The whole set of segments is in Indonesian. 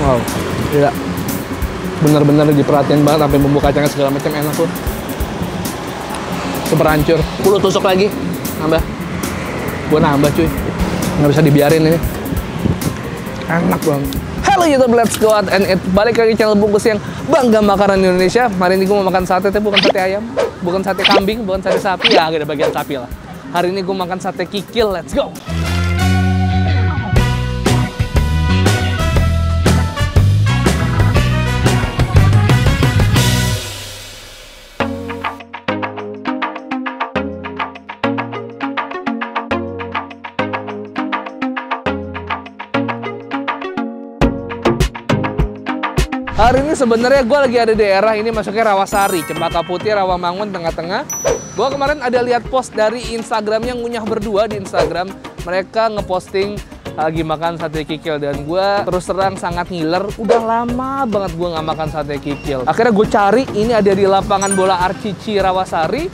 Wow, gila. Bener-bener diperhatiin banget sampai bumbu kacangnya segala macam enak tuh. Super hancur. 10 tusuk lagi. Nambah. Gua nambah cuy. Nggak bisa dibiarin ini. Enak banget. Halo YouTube, let's go out and eat. Balik lagi channel bungkus yang bangga makanan Indonesia. Hari ini gue mau makan sate, tapi bukan sate ayam, bukan sate kambing, bukan sate sapi. Ya, ada bagian sapi lah. Hari ini gue makan sate kikil, let's go. Hari ini sebenarnya gue lagi ada di daerah ini, masuknya Rawasari, Cempaka Putih, Rawamangun, tengah-tengah. Gue kemarin ada lihat post dari Instagramnya, ngunyah berdua di Instagram. Mereka ngeposting lagi makan sate kikil, dan gue terus terang sangat ngiler. Udah lama banget gue nggak makan sate kikil. Akhirnya gue cari, ini ada di lapangan bola Arcici Rawasari.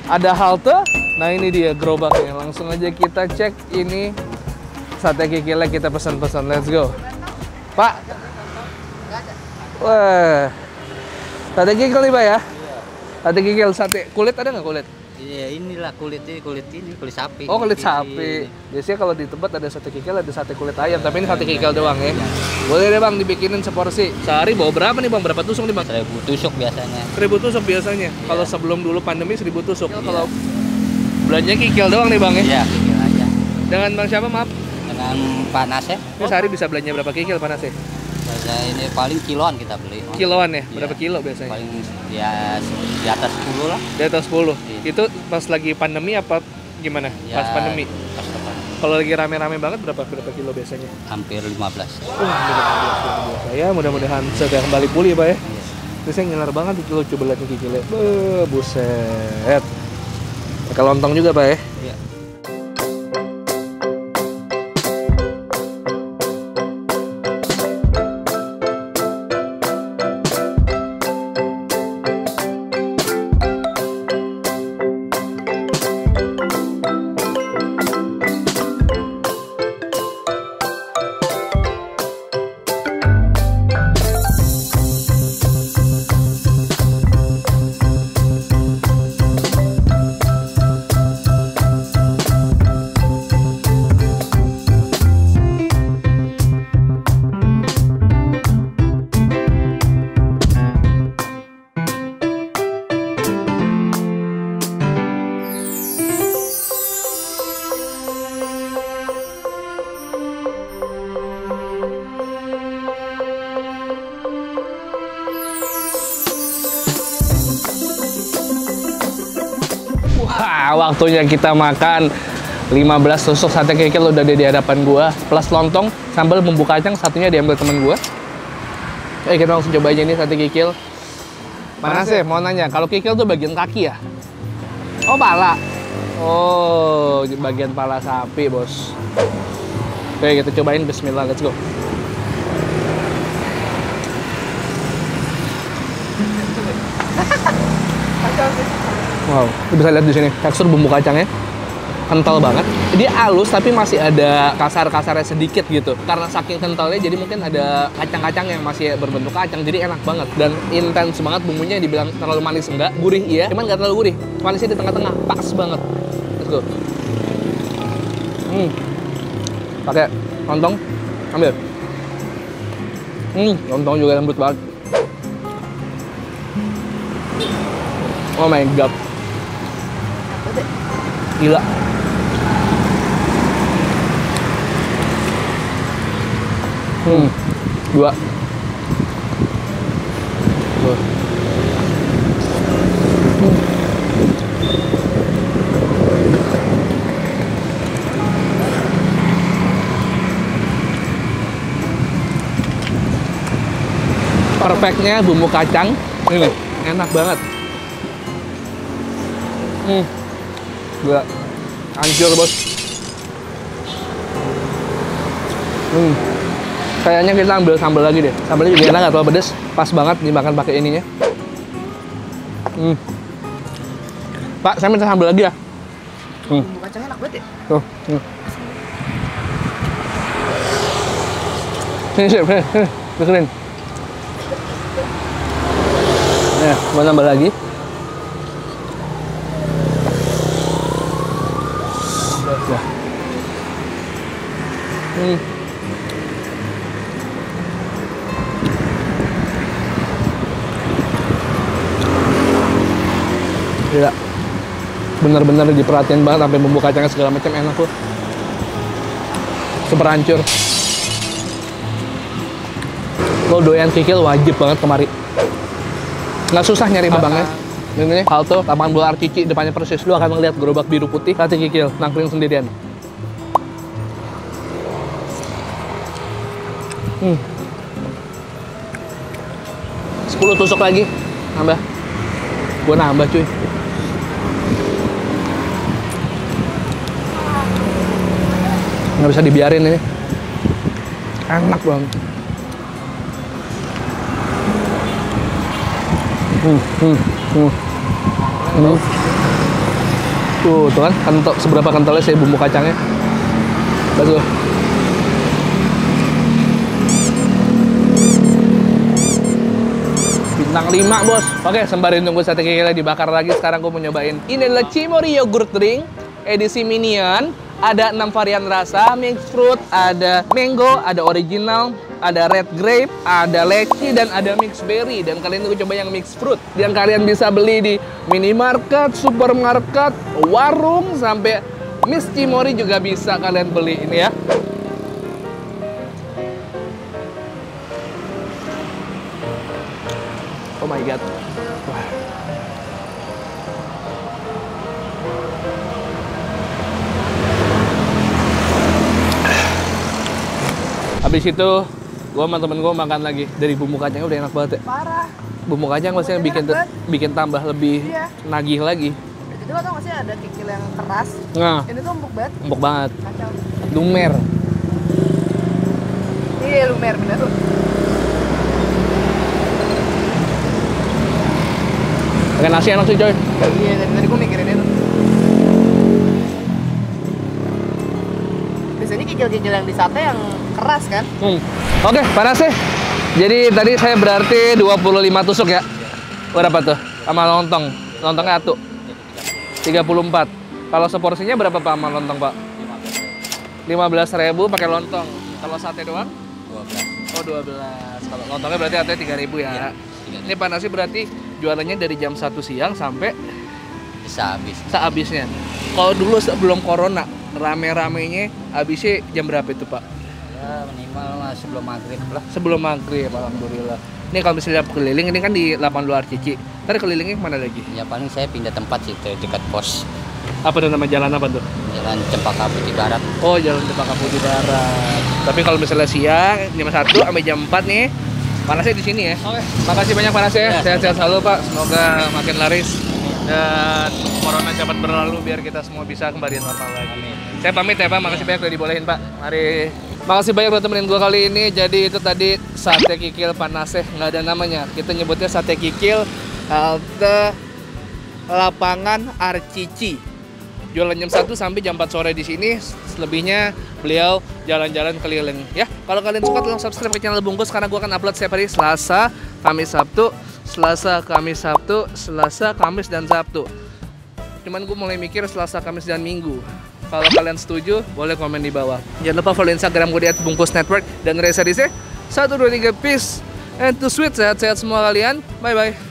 Ada halte, nah ini dia gerobaknya. Langsung aja kita cek ini sate kikilnya, kita pesan-pesan. Let's go. Pak. Wah, sate kikil nih Pak ya? Iya. Sate kikil, sate kulit ada nggak kulit? Iya, inilah kulit sapi. Oh, kulit sapi. Biasanya kalau di tempat ada sate kikil, ada sate kulit ayam, tapi ini sate kikil doang ya. Boleh deh Bang, dibikinin seporsi. Sehari bawa berapa nih Bang? Berapa tusuk nih Bang? 1000 tusuk biasanya. 1000 tusuk biasanya. Iya. Kalau sebelum dulu pandemi 1000 tusuk. Iya. Kalau belanjanya kikil doang nih Bang ya? Iya, kikil aja. Dengan Bang siapa maaf? Dengan Pak Naseh. Ini sehari bisa belanja berapa kikil Pak Naseh? Ini paling kiloan kita beli. Kiloan ya? Iya. Berapa kilo biasanya? Paling ya di atas 10 lah. Di atas 10? Iya. Itu pas lagi pandemi apa gimana? Ya, Pas pandemi? Pas depan. Kalau lagi rame-rame banget berapa kilo biasanya? Hampir 15. Biasa ya, mudah-mudahan segera kembali pulih Pak ya. Iya. Terus saya ngiler banget di kilo, coba lihat nih kikilnya. Buset. Pakai lontong juga Pak ya. Iya. Waktunya kita makan 15 tusuk sate kikil udah di hadapan gua, plus lontong, sambal bumbu kacang, satunya diambil temen gua. Kita langsung coba aja nih sate kikil. Mana sih? Mau nanya, kalau kikil tuh bagian kaki ya? Oh, pala. Oh, bagian pala sapi, bos. Oke, kita cobain. Bismillah, let's go. Wow, bisa lihat di sini tekstur bumbu kacangnya kental banget. Dia halus tapi masih ada kasar-kasarnya sedikit gitu. Karena saking kentalnya jadi mungkin ada kacang-kacang yang masih berbentuk kacang, jadi enak banget dan intens banget bumbunya. Dibilang terlalu manis enggak, gurih iya, cuman nggak terlalu gurih. Manisnya di tengah-tengah, pas banget. Let's go. Pakai lontong, ambil. Lontong juga lembut banget. Oh my god. Gila. Dua. Perfectnya bumbu kacang ini enak banget. Gila, hancur bos. Kayaknya kita ambil sambal lagi deh. Sambalnya juga enak, nggak terlalu pedes, pas banget dimakan pakai ininya. Pak, saya minta sambal lagi ya. Bumbu kacangnya enak banget ya. Tuh. Ini sih, bikinin. Ya, mau nambah lagi. Ya. Gila. Bener-bener diperhatiin banget sampai bumbu kacangnya segala macam enak loh. Super hancur. Lo doyan kikil wajib banget kemari. Nggak susah nyari abangnya. Ini halte Taman Bola Arcici, depannya persis. Lo akan ngeliat gerobak biru putih sate kikil nangkring sendirian. 10 tusuk lagi, nambah. Gua nambah cuy. Nggak bisa dibiarin ini. Enak banget. Tuh kan, kental, seberapa kentalnya sih bumbu kacangnya. Bagus. Bintang 5 bos. Oke, sembari nunggu sate kikilnya dibakar lagi, sekarang gue mau nyobain. Ini adalah Cimory Yogurt Drink edisi Minion. Ada 6 varian rasa, mixed fruit, ada mango, ada original, ada red grape, ada leci, dan ada mixed berry. Dan kalian juga coba yang mixed fruit. Yang kalian bisa beli di minimarket, supermarket, warung, sampai Miss Cimory juga bisa kalian beli ini ya. Oh my god. Wah. Habis itu, gue sama temen gue makan lagi. Dari bumbu kacangnya udah enak banget ya. Parah. Bumbu kacang maksudnya bikin tambah lebih nagih lagi. Itu lo tau gak sih ada kikil yang keras? Nah, Ini tuh empuk banget. empuk banget. Kacau. Lumer. Iya lumer bener tuh. Pakai nasi enak sih coy. Iya dari tadi gue mikirin itu. Biasanya kikil-kikil yang di sate yang keras kan? Oke, panas sih. Jadi tadi saya berarti 25 tusuk ya. Berapa tuh? Sama lontong. Lontongnya satu. 34. Kalau seporsinya berapa Pak sama lontong Pak? 15.000 pakai lontong. Kalau sate doang? 12. Oh 12. Kalau lontongnya berarti artinya 3.000 ya. Iya. Ini panasnya berarti jualannya dari jam 1 siang sampai bisa habis. sehabisnya. Kalau dulu sebelum corona, rame-ramenya habisnya jam berapa itu Pak? Ya minimal sebelum maghrib lah. Sebelum maghrib, alhamdulillah. Ini kalau misalnya keliling, ini kan di 82 Arcici. Ntar kelilingnya kemana lagi? Ya paling saya pindah tempat sih dekat pos. Apa tuh nama jalan apa tuh? Jalan Cempaka Putih Barat. Oh, Jalan Cempaka Putih Barat. Tapi kalau misalnya siang, jam 1 sampai jam 4 nih, panasnya di sini ya. Oke. Makasih banyak panasnya. Ya. Sehat-sehat selalu Pak. Semoga makin laris. Dan corona cepat berlalu biar kita semua bisa kembali normal lagi. Amin. Saya pamit ya Pak. Makasih banyak udah dibolehin Pak. Mari. Makasih banyak udah temenin gue kali ini. Jadi itu tadi sate kikil panasnya, nggak ada namanya. Kita nyebutnya sate kikil halte Lapangan Arcici. Jualan jam 1 sampai jam 4 sore di sini. Selebihnya beliau jalan-jalan keliling ya. Kalau kalian suka tolong subscribe ke channel Bungkus karena gue akan upload setiap hari Selasa, Kamis, Sabtu, Selasa, Kamis, Sabtu, Selasa, Kamis, dan Sabtu. Cuman gue mulai mikir Selasa, Kamis, dan Minggu. Kalau kalian setuju, boleh komen di bawah. Jangan lupa follow Instagram gue di @bungkusnetwork dan Reza Rise. 1, 2, 3, peace and to sweet. Sehat-sehat semua kalian. Bye-bye.